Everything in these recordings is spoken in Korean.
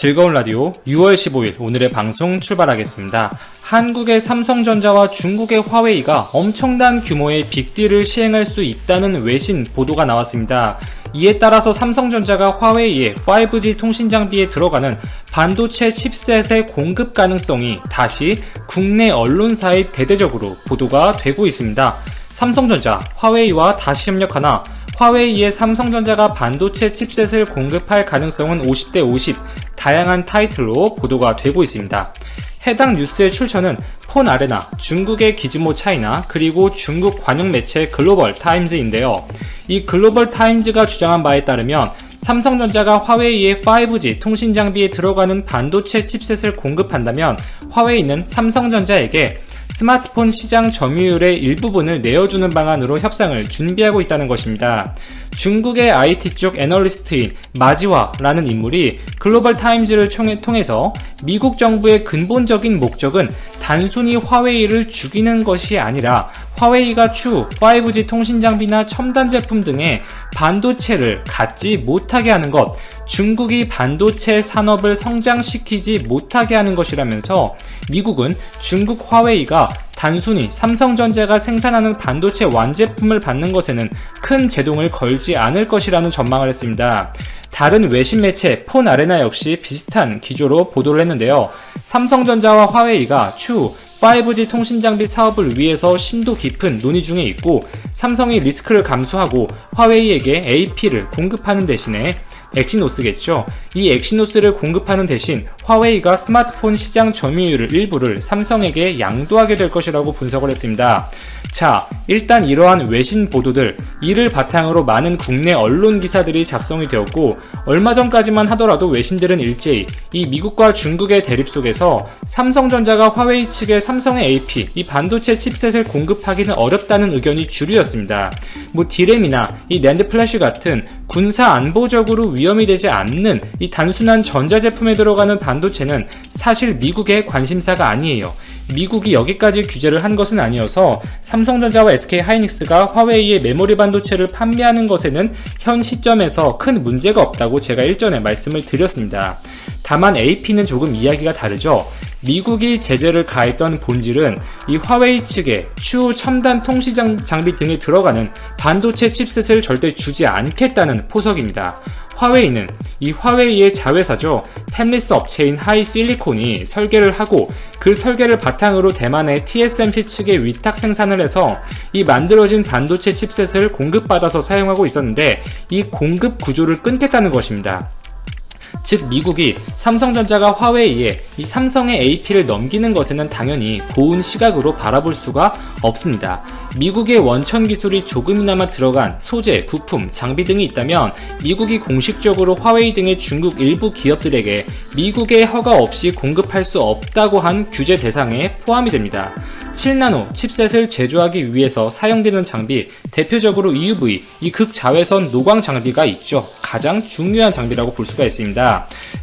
즐거운 라디오 6월 15일 오늘의 방송 출발하겠습니다. 한국의 삼성전자와 중국의 화웨이가 엄청난 규모의 빅딜을 시행할 수 있다는 외신 보도가 나왔습니다. 이에 따라서 삼성전자가 화웨이의 5G 통신 장비에 들어가는 반도체 칩셋의 공급 가능성이 다시 국내 언론사에 대대적으로 보도가 되고 있습니다. 삼성전자, 화웨이와 다시 협력하나 화웨이에 삼성전자가 반도체 칩셋을 공급할 가능성은 50대 50, 다양한 타이틀로 보도가 되고 있습니다. 해당 뉴스의 출처는 폰아레나, 중국의 기즈모 차이나, 그리고 중국 관영 매체 글로벌 타임즈인데요. 이 글로벌 타임즈가 주장한 바에 따르면 삼성전자가 화웨이의 5G 통신 장비에 들어가는 반도체 칩셋을 공급한다면 화웨이는 삼성전자에게 스마트폰 시장 점유율의 일부분을 내어주는 방안으로 협상을 준비하고 있다는 것입니다. 중국의 IT 쪽 애널리스트인 마지화라는 인물이 글로벌 타임즈를 통해서 미국 정부의 근본적인 목적은 단순히 화웨이를 죽이는 것이 아니라 화웨이가 추후 5G 통신 장비나 첨단 제품 등의 반도체를 갖지 못하게 하는 것, 중국이 반도체 산업을 성장시키지 못하게 하는 것이라면서 미국은 중국 화웨이가 단순히 삼성전자가 생산하는 반도체 완제품을 받는 것에는 큰 제동을 걸지 않을 것이라는 전망을 했습니다. 다른 외신 매체 폰아레나 역시 비슷한 기조로 보도를 했는데요. 삼성전자와 화웨이가 추후 5G 통신 장비 사업을 위해서 심도 깊은 논의 중에 있고, 삼성이 리스크를 감수하고 화웨이에게 AP를 공급하는 대신에 엑시노스겠죠. 이 엑시노스를 공급하는 대신 화웨이가 스마트폰 시장 점유율을 일부를 삼성에게 양도하게 될 것이라고 분석을 했습니다. 자, 일단 이러한 외신 보도들, 이를 바탕으로 많은 국내 언론 기사들이 작성이 되었고, 얼마 전까지만 하더라도 외신들은 일제히 이 미국과 중국의 대립 속에서 삼성전자가 화웨이 측에 삼성의 AP, 이 반도체 칩셋을 공급하기는 어렵다는 의견이 주류였습니다. 디램이나 이 낸드 플래시 같은 군사 안보적으로 위험이 되지 않는 이 단순한 전자제품에 들어가는 반도체는 사실 미국의 관심사가 아니에요. 미국이 여기까지 규제를 한 것은 아니어서 삼성전자와 SK하이닉스가 화웨이의 메모리 반도체를 판매하는 것에는 현 시점에서 큰 문제가 없다고 제가 일전에 말씀을 드렸습니다. 다만 AP는 조금 이야기가 다르죠. 미국이 제재를 가했던 본질은 이 화웨이 측에 추후 첨단 통신 장비 등에 들어가는 반도체 칩셋을 절대 주지 않겠다는 포석입니다. 화웨이는 이 화웨이의 자회사죠. 팹리스 업체인 하이실리콘이 설계를 하고, 그 설계를 바탕으로 대만의 TSMC 측에 위탁 생산을 해서 이 만들어진 반도체 칩셋을 공급받아서 사용하고 있었는데, 이 공급 구조를 끊겠다는 것입니다. 즉 미국이 삼성전자가 화웨이에 이 삼성의 AP를 넘기는 것에는 당연히 고운 시각으로 바라볼 수가 없습니다. 미국의 원천 기술이 조금이나마 들어간 소재, 부품, 장비 등이 있다면 미국이 공식적으로 화웨이 등의 중국 일부 기업들에게 미국의 허가 없이 공급할 수 없다고 한 규제 대상에 포함이 됩니다. 7나노 칩셋을 제조하기 위해서 사용되는 장비, 대표적으로 EUV, 이 극자외선 노광 장비가 있죠. 가장 중요한 장비라고 볼 수가 있습니다.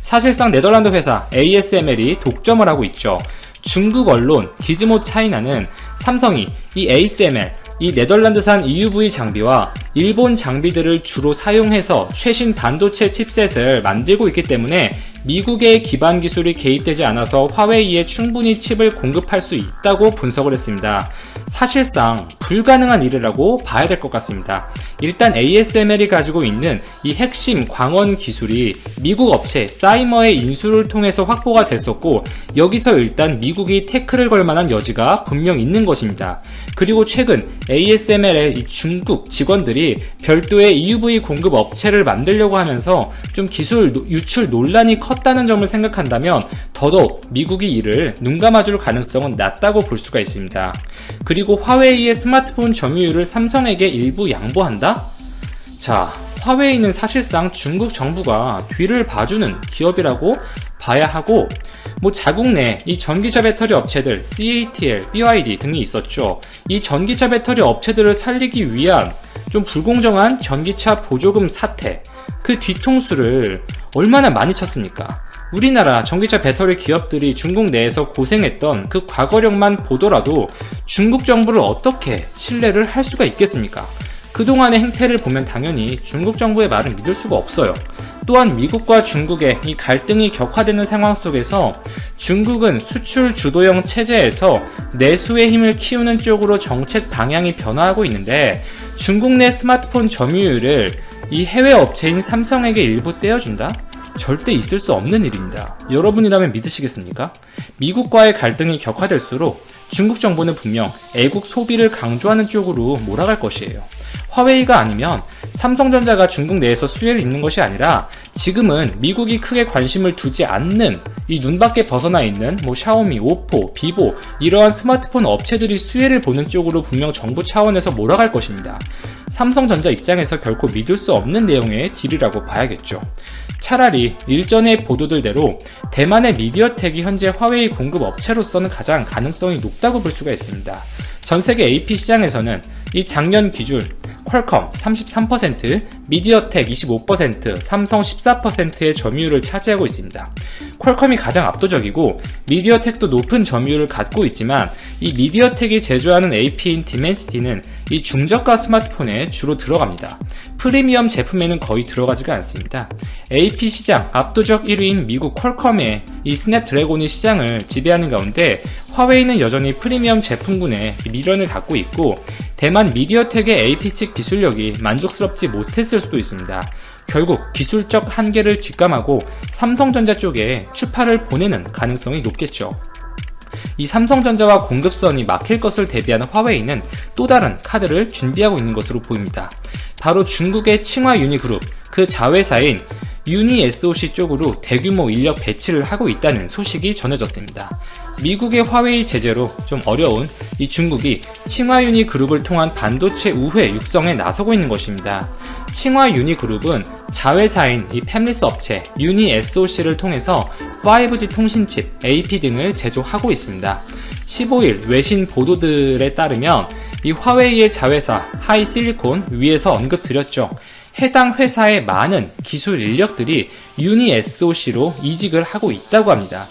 사실상 네덜란드 회사 ASML이 독점을 하고 있죠. 중국 언론 기즈모 차이나는 삼성이 이 ASML, 이 네덜란드산 EUV 장비와 일본 장비들을 주로 사용해서 최신 반도체 칩셋을 만들고 있기 때문에 미국의 기반 기술이 개입되지 않아서 화웨이에 충분히 칩을 공급할 수 있다고 분석을 했습니다. 사실상 불가능한 일이라고 봐야 될 것 같습니다. 일단 ASML이 가지고 있는 이 핵심 광원 기술이 미국 업체 사이머의 인수를 통해서 확보가 됐었고, 여기서 일단 미국이 태클을 걸 만한 여지가 분명 있는 것입니다. 그리고 최근 ASML의 이 중국 직원들이 별도의 EUV 공급 업체를 만들려고 하면서 좀 기술 유출 논란이 컸다는 점을 생각한다면 더더욱 미국이 이를 눈감아줄 가능성은 낮다고 볼 수가 있습니다. 그리고 화웨이의 스마트폰 점유율을 삼성에게 일부 양보한다? 자, 화웨이는 사실상 중국 정부가 뒤를 봐주는 기업이라고 봐야 하고, 자국 내 이 전기차 배터리 업체들 CATL, BYD 등이 있었죠. 이 전기차 배터리 업체들을 살리기 위한 좀 불공정한 전기차 보조금 사태, 그 뒤통수를 얼마나 많이 쳤습니까? 우리나라 전기차 배터리 기업들이 중국 내에서 고생했던 그 과거력만 보더라도 중국 정부를 어떻게 신뢰를 할 수가 있겠습니까? 그동안의 행태를 보면 당연히 중국 정부의 말은 믿을 수가 없어요. 또한 미국과 중국의 이 갈등이 격화되는 상황 속에서 중국은 수출 주도형 체제에서 내수의 힘을 키우는 쪽으로 정책 방향이 변화하고 있는데, 중국 내 스마트폰 점유율을 이 해외 업체인 삼성에게 일부 떼어준다? 절대 있을 수 없는 일입니다. 여러분이라면 믿으시겠습니까? 미국과의 갈등이 격화될수록 중국 정부는 분명 애국 소비를 강조하는 쪽으로 몰아갈 것이에요. 화웨이가 아니면 삼성전자가 중국 내에서 수혜를 입는 것이 아니라, 지금은 미국이 크게 관심을 두지 않는 이 눈밖에 벗어나 있는 샤오미, 오포, 비보 이러한 스마트폰 업체들이 수혜를 보는 쪽으로 분명 정부 차원에서 몰아갈 것입니다. 삼성전자 입장에서 결코 믿을 수 없는 내용의 딜이라고 봐야겠죠. 차라리 일전의 보도들대로 대만의 미디어텍이 현재 화웨이 공급 업체로서는 가장 가능성이 높다고 볼 수가 있습니다. 전 세계 AP 시장에서는 이 작년 기준 퀄컴 33%, 미디어텍 25%, 삼성 14%의 점유율을 차지하고 있습니다. 퀄컴이 가장 압도적이고 미디어텍도 높은 점유율을 갖고 있지만, 이 미디어텍이 제조하는 AP인 디멘시티는 이 중저가 스마트폰에 주로 들어갑니다. 프리미엄 제품에는 거의 들어가지가 않습니다. AP 시장 압도적 1위인 미국 퀄컴의 이 스냅드래곤이 시장을 지배하는 가운데, 화웨이는 여전히 프리미엄 제품군에 미련을 갖고 있고, 대만 미디어텍의 AP 측 기술력이 만족스럽지 못했을 수도 있습니다. 결국 기술적 한계를 직감하고 삼성전자 쪽에 추파를 보내는 가능성이 높겠죠. 이 삼성전자와 공급선이 막힐 것을 대비하는 화웨이는 또 다른 카드를 준비하고 있는 것으로 보입니다. 바로 중국의 칭화 유니그룹, 그 자회사인 유니 SOC 쪽으로 대규모 인력 배치를 하고 있다는 소식이 전해졌습니다. 미국의 화웨이 제재로 좀 어려운 이 중국이 칭화 유니 그룹을 통한 반도체 우회 육성에 나서고 있는 것입니다. 칭화 유니 그룹은 자회사인 이 팹리스 업체 유니 SOC를 통해서 5G 통신칩, AP 등을 제조하고 있습니다. 15일 외신 보도들에 따르면 이 화웨이의 자회사 하이실리콘, 위에서 언급드렸죠. 해당 회사의 많은 기술 인력들이 유니 SOC로 이직을 하고 있다고 합니다.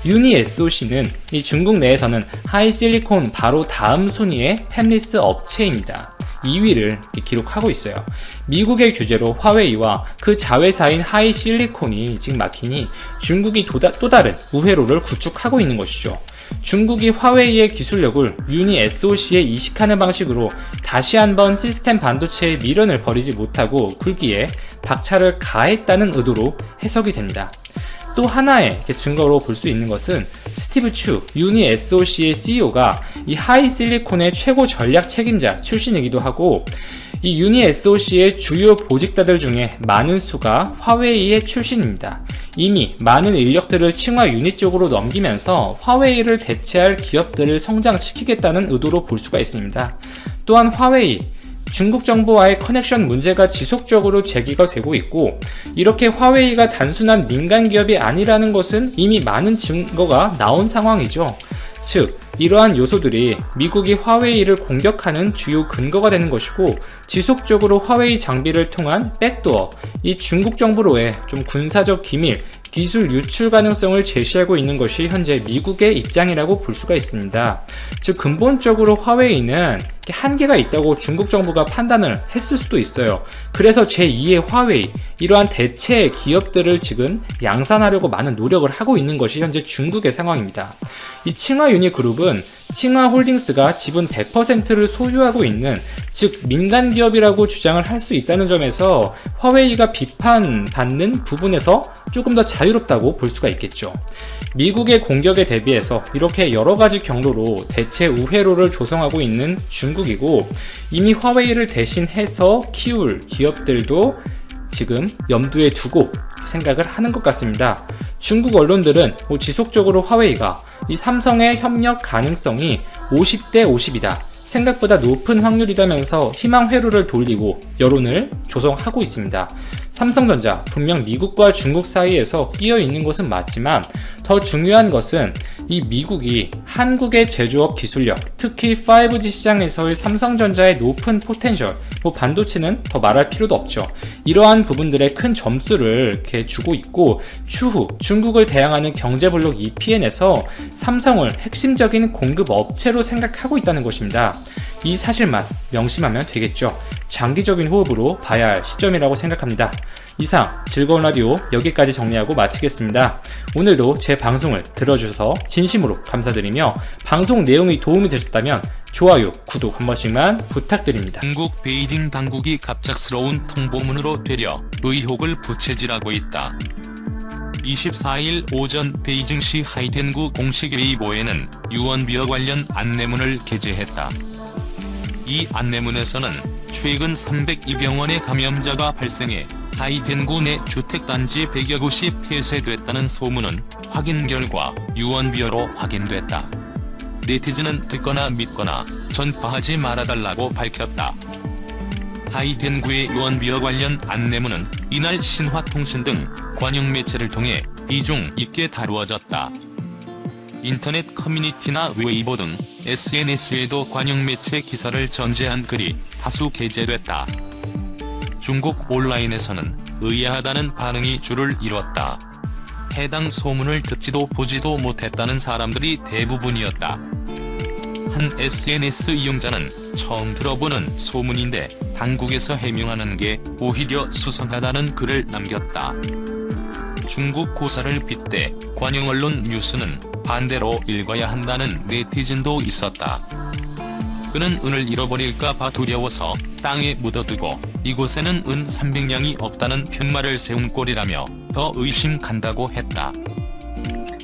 유니 SOC는 이 중국 내에서는 하이실리콘 바로 다음 순위의 팹리스 업체입니다. 2위를 기록하고 있어요. 미국의 규제로 화웨이와 그 자회사인 하이실리콘이 지금 막히니 중국이 또 다른 우회로를 구축하고 있는 것이죠. 중국이 화웨이의 기술력을 유니 SOC에 이식하는 방식으로 다시 한번 시스템 반도체의 미련을 버리지 못하고 굴기에 박차를 가했다는 의도로 해석이 됩니다. 또 하나의 증거로 볼 수 있는 것은 스티브 추 유니 SOC의 CEO가 이 하이실리콘의 최고 전략 책임자 출신이기도 하고, 이 유니 SOC의 주요 보직자들 중에 많은 수가 화웨이의 출신입니다. 이미 많은 인력들을 칭화 유니 쪽으로 넘기면서 화웨이를 대체할 기업들을 성장시키겠다는 의도로 볼 수가 있습니다. 또한 화웨이, 중국 정부와의 커넥션 문제가 지속적으로 제기가 되고 있고, 이렇게 화웨이가 단순한 민간 기업이 아니라는 것은 이미 많은 증거가 나온 상황이죠. 즉, 이러한 요소들이 미국이 화웨이를 공격하는 주요 근거가 되는 것이고, 지속적으로 화웨이 장비를 통한 백도어, 이 중국 정부로의 좀 군사적 기밀, 기술 유출 가능성을 제시하고 있는 것이 현재 미국의 입장이라고 볼 수가 있습니다. 즉, 근본적으로 화웨이는 한계가 있다고 중국 정부가 판단을 했을 수도 있어요. 그래서 제2의 화웨이, 이러한 대체 기업들을 지금 양산하려고 많은 노력을 하고 있는 것이 현재 중국의 상황입니다. 이 칭화 유니그룹은 칭화 홀딩스가 지분 100%를 소유하고 있는, 즉 민간 기업이라고 주장을 할 수 있다는 점에서 화웨이가 비판받는 부분에서 조금 더 자유롭다고 볼 수가 있겠죠. 미국의 공격에 대비해서 이렇게 여러가지 경로로 대체 우회로를 조성하고 있는 중국이고, 이미 화웨이를 대신해서 키울 기업들도 지금 염두에 두고 생각을 하는 것 같습니다. 중국 언론들은 지속적으로 화웨이가 이 삼성의 협력 가능성이 50대 50이다. 생각보다 높은 확률이라면서 희망 회로를 돌리고 여론을 조성하고 있습니다. 삼성전자, 분명 미국과 중국 사이에서 끼어 있는 것은 맞지만 더 중요한 것은 이 미국이 한국의 제조업 기술력, 특히 5G 시장에서의 삼성전자의 높은 포텐셜, 반도체는 더 말할 필요도 없죠. 이러한 부분들에 큰 점수를 이렇게 주고 있고, 추후 중국을 대항하는 경제블록 EPN에서 삼성을 핵심적인 공급 업체로 생각하고 있다는 것입니다. 이 사실만 명심하면 되겠죠. 장기적인 호흡으로 봐야 할 시점이라고 생각합니다. 이상 즐거운 라디오 여기까지 정리하고 마치겠습니다. 오늘도 제 방송을 들어주셔서 진심으로 감사드리며 방송 내용이 도움이 되셨다면 좋아요, 구독 한 번씩만 부탁드립니다. 중국 베이징 당국이 갑작스러운 통보문으로 되려 의혹을 부채질하고 있다. 24일 오전 베이징시 하이텐구 공식 웨이보에는 유언비어 관련 안내문을 게재했다. 이 안내문에서는 최근 302병원의 감염자가 발생해 하이텐구 내 주택단지 100여 곳이 폐쇄됐다는 소문은 확인 결과 유언비어로 확인됐다. 네티즌은 듣거나 믿거나 전파하지 말아달라고 밝혔다. 하이텐구의 유언비어 관련 안내문은 이날 신화통신 등 관영 매체를 통해 비중 있게 다루어졌다. 인터넷 커뮤니티나 웨이보 등 SNS에도 관영 매체 기사를 전제한 글이 다수 게재됐다. 중국 온라인에서는 의아하다는 반응이 줄을 이뤘다. 해당 소문을 듣지도 보지도 못했다는 사람들이 대부분이었다. 한 SNS 이용자는 처음 들어보는 소문인데 당국에서 해명하는 게 오히려 수상하다는 글을 남겼다. 중국 고사를 빗대 관영 언론 뉴스는 반대로 읽어야 한다는 네티즌도 있었다. 그는 은을 잃어버릴까봐 두려워서 땅에 묻어두고 이곳에는 은 300냥이 없다는 편말을 세운 꼴이라며 더 의심 간다고 했다.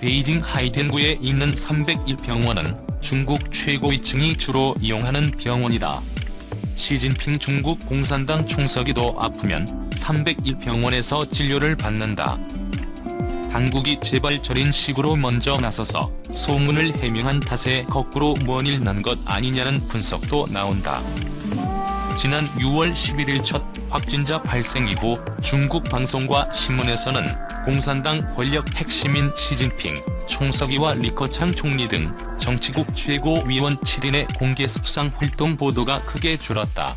베이징 하이텐구에 있는 301병원은 중국 최고위층이 주로 이용하는 병원이다. 시진핑 중국 공산당 총서기도 아프면 301병원에서 진료를 받는다. 당국이 제발 저린 식으로 먼저 나서서 소문을 해명한 탓에 거꾸로 뭔 일 난 것 아니냐는 분석도 나온다. 지난 6월 11일 첫 확진자 발생 이후 중국 방송과 신문에서는 공산당 권력 핵심인 시진핑 총서기와 리커창 총리 등 정치국 최고위원 7인의 공개 숙상 활동 보도가 크게 줄었다.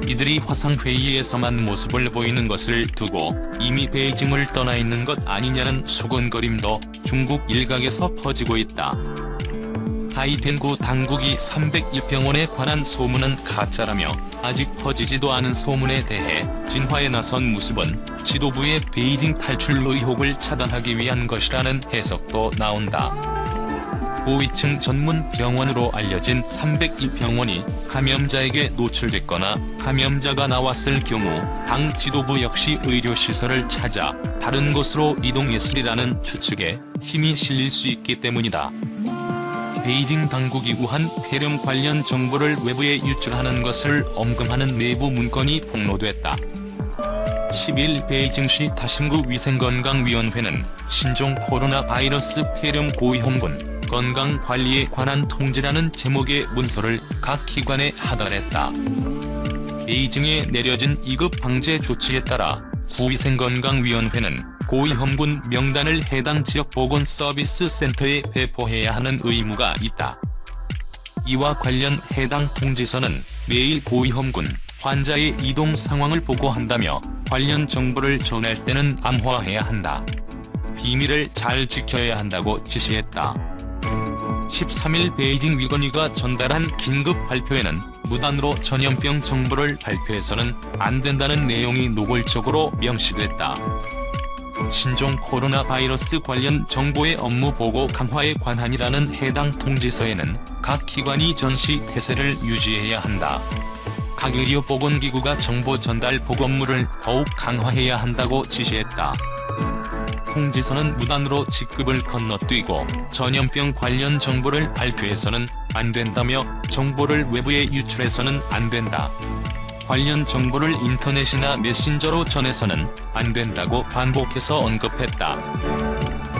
이들이 화상회의에서만 모습을 보이는 것을 두고 이미 베이징을 떠나 있는 것 아니냐는 수군거림도 중국 일각에서 퍼지고 있다. 하이텐구 당국이 301병원에 관한 소문은 가짜라며 아직 퍼지지도 않은 소문에 대해 진화에 나선 모습은 지도부의 베이징 탈출 의혹을 차단하기 위한 것이라는 해석도 나온다. 고위층 전문 병원으로 알려진 302병원이 감염자에게 노출됐거나 감염자가 나왔을 경우 당 지도부 역시 의료시설을 찾아 다른 곳으로 이동했으리라는 추측에 힘이 실릴 수 있기 때문이다. 베이징 당국이 우한 폐렴 관련 정보를 외부에 유출하는 것을 엄금하는 내부 문건이 폭로됐다. 10일 베이징시 다신구 위생건강위원회는 신종 코로나 바이러스 폐렴 고위험군 건강관리에 관한 통지라는 제목의 문서를 각 기관에 하달했다. 베이징에 내려진 2급 방제 조치에 따라 구위생건강위원회는 고위험군 명단을 해당 지역 보건서비스 센터에 배포해야 하는 의무가 있다. 이와 관련 해당 통지서는 매일 고위험군 환자의 이동 상황을 보고한다며 관련 정보를 전할 때는 암호화해야 한다. 비밀을 잘 지켜야 한다고 지시했다. 13일 베이징 위건위가 전달한 긴급 발표에는 무단으로 전염병 정보를 발표해서는 안 된다는 내용이 노골적으로 명시됐다. 신종 코로나 바이러스 관련 정보의 업무 보고 강화에 관한이라는 해당 통지서에는 각 기관이 전시 태세를 유지해야 한다. 각 의료보건기구가 정보 전달 보고 업무를 더욱 강화해야 한다고 지시했다. 통지서는 무단으로 직급을 건너뛰고 전염병 관련 정보를 발표해서는 안 된다며 정보를 외부에 유출해서는 안 된다. 관련 정보를 인터넷이나 메신저로 전해서는 안 된다고 반복해서 언급했다.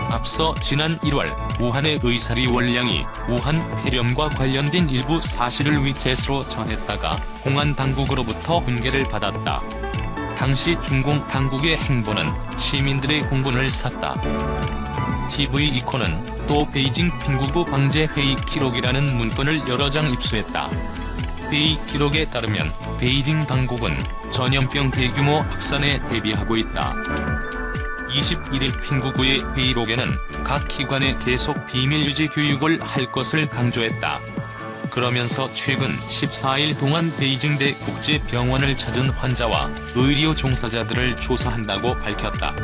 앞서 지난 1월 우한의 의사리 원량이 우한 폐렴과 관련된 일부 사실을 위챗으로 전했다가 공안 당국으로부터 훈계를 받았다. 당시 중공 당국의 행보는 시민들의 공분을 샀다. TV 이코는 또 베이징 핑구구 방제 회의 기록이라는 문건을 여러 장 입수했다. 회의 기록에 따르면 베이징 당국은 전염병 대규모 확산에 대비하고 있다. 21일 핑구구의 회의록에는 각 기관에 계속 비밀 유지 교육을 할 것을 강조했다. 그러면서 최근 14일 동안 베이징대 국제병원을 찾은 환자와 의료 종사자들을 조사한다고 밝혔다.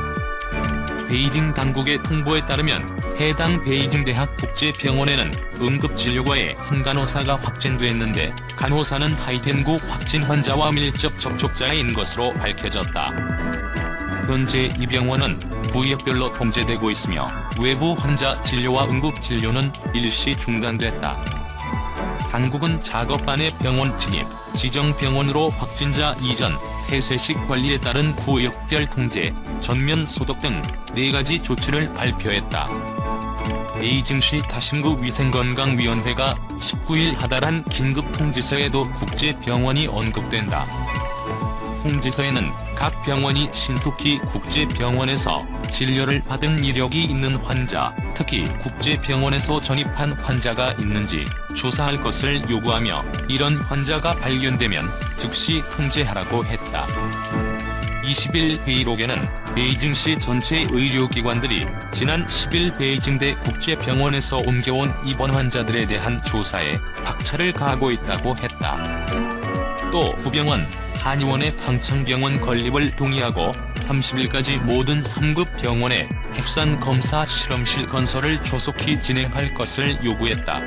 베이징 당국의 통보에 따르면 해당 베이징대학 국제병원에는 응급진료과에 한 간호사가 확진됐는데 간호사는 하이텐구 확진 환자와 밀접 접촉자인 것으로 밝혀졌다. 현재 이 병원은 구역별로 통제되고 있으며 외부 환자 진료와 응급진료는 일시 중단됐다. 당국은 작업반의 병원 진입, 지정병원으로 확진자 이전, 폐쇄식 관리에 따른 구역별 통제, 전면 소독 등 4가지 조치를 발표했다. 베이징시 다신구 위생건강위원회가 19일 하달한 긴급 통지서에도 국제병원이 언급된다. 통지서에는 각 병원이 신속히 국제병원에서 진료를 받은 이력이 있는 환자, 특히 국제병원에서 전입한 환자가 있는지 조사할 것을 요구하며 이런 환자가 발견되면 즉시 통제하라고 했다. 20일 회의록에는 베이징시 전체 의료기관들이 지난 10일 베이징대 국제병원에서 옮겨온 입원 환자들에 대한 조사에 박차를 가하고 있다고 했다. 또 구병원, 한의원의 방창병원 건립을 동의하고 30일까지 모든 3급 병원에 핵산 검사 실험실 건설을 조속히 진행할 것을 요구했다.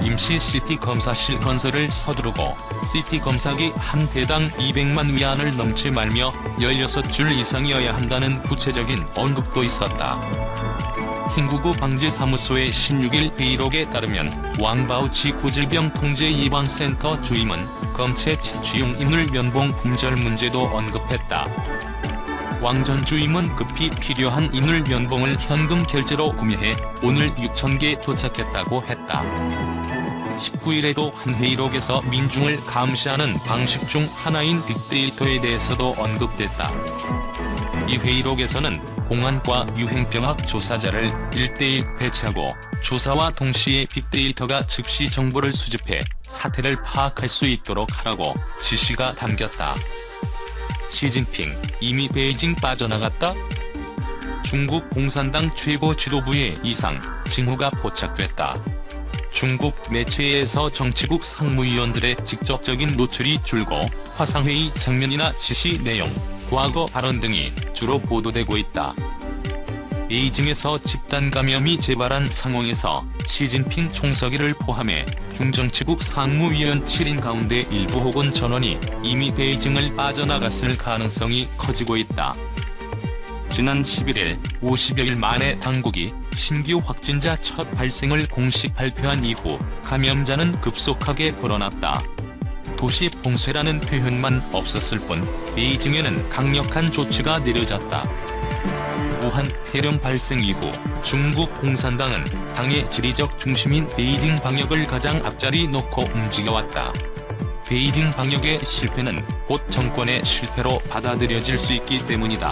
임시 CT 검사실 건설을 서두르고 CT 검사기 한 대당 200만 위안을 넘지 말며 16줄 이상이어야 한다는 구체적인 언급도 있었다. 킹구구 방재사무소의 16일 회의록에 따르면 왕바우치 구질병 통제 예방센터 주임은 검체 채취용 인울 면봉 품절 문제도 언급했다. 왕 전 주임은 급히 필요한 인울 면봉을 현금 결제로 구매해 오늘 6,000개 도착했다고 했다. 19일에도 한 회의록에서 민중을 감시하는 방식 중 하나인 빅데이터에 대해서도 언급됐다. 이 회의록에서는 공안과 유행병학 조사자를 1대1 배치하고 조사와 동시에 빅데이터가 즉시 정보를 수집해 사태를 파악할 수 있도록 하라고 지시가 담겼다. 시진핑, 이미 베이징 빠져나갔다? 중국 공산당 최고 지도부의 이상, 징후가 포착됐다. 중국 매체에서 정치국 상무위원들의 직접적인 노출이 줄고 화상회의 장면이나 지시 내용, 과거 발언 등이 주로 보도되고 있다. 베이징에서 집단 감염이 재발한 상황에서 시진핑 총서기를 포함해 중정치국 상무위원 7인 가운데 일부 혹은 전원이 이미 베이징을 빠져나갔을 가능성이 커지고 있다. 지난 11일 50여일 만에 당국이 신규 확진자 첫 발생을 공식 발표한 이후 감염자는 급속하게 불어났다. 도시 봉쇄라는 표현만 없었을 뿐 베이징에는 강력한 조치가 내려졌다. 우한 폐렴 발생 이후 중국 공산당은 당의 지리적 중심인 베이징 방역을 가장 앞자리 놓고 움직여왔다. 베이징 방역의 실패는 곧 정권의 실패로 받아들여질 수 있기 때문이다.